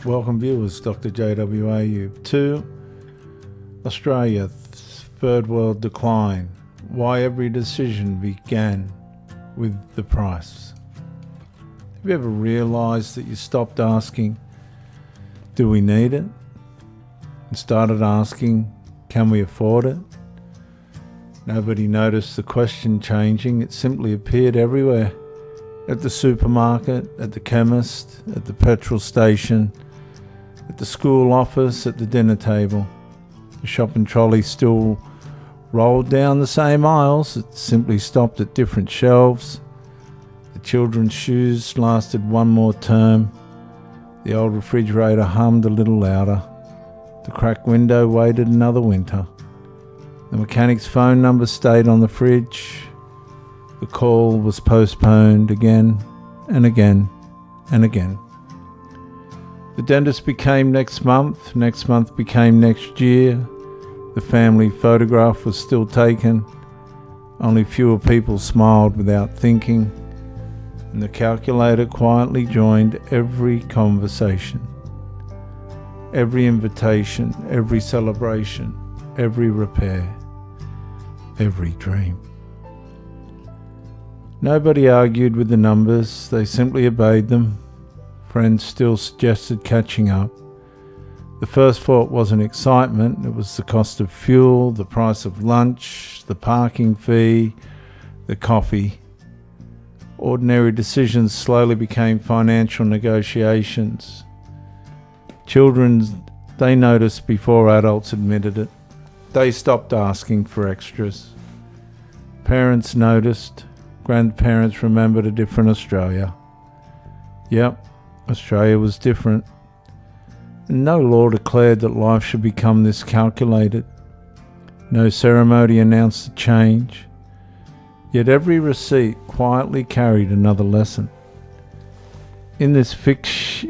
Welcome viewers, Dr. JWAU to Australia, third world decline, why every decision began with the price. Have you ever realised that you stopped asking, do we need it? And started asking, can we afford it? Nobody noticed the question changing, it simply appeared everywhere. At the supermarket, at the chemist, at the petrol station, at the school office, at the dinner table. The shopping trolley still rolled down the same aisles, it simply stopped at different shelves. The children's shoes lasted one more term. The old refrigerator hummed a little louder. The cracked window waited another winter. The mechanic's phone number stayed on the fridge. The call was postponed again and again and again. The dentist became next month became next year. The family photograph was still taken. Only fewer people smiled without thinking, and the calculator quietly joined every conversation, every invitation, every celebration, every repair, every dream. Nobody argued with the numbers, they simply obeyed them. Friends still suggested catching up. The first thought wasn't excitement, it was the cost of fuel, the price of lunch, the parking fee, the coffee. Ordinary decisions slowly became financial negotiations. Children, they noticed before adults admitted it. They stopped asking for extras. Parents noticed. Grandparents remembered a different Australia. Yep, Australia was different. And no law declared that life should become this calculated. No ceremony announced the change. Yet every receipt quietly carried another lesson. In this fixed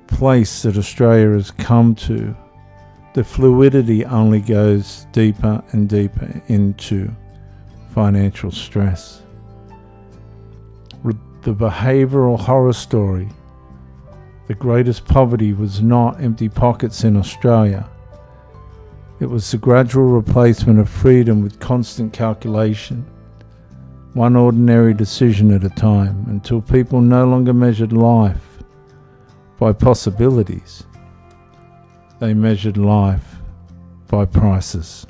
place that Australia has come to, the fluidity only goes deeper and deeper into financial stress. The behavioural horror story. The greatest poverty was not empty pockets in Australia. It was the gradual replacement of freedom with constant calculation, one ordinary decision at a time, until people no longer measured life by possibilities. They measured life by prices.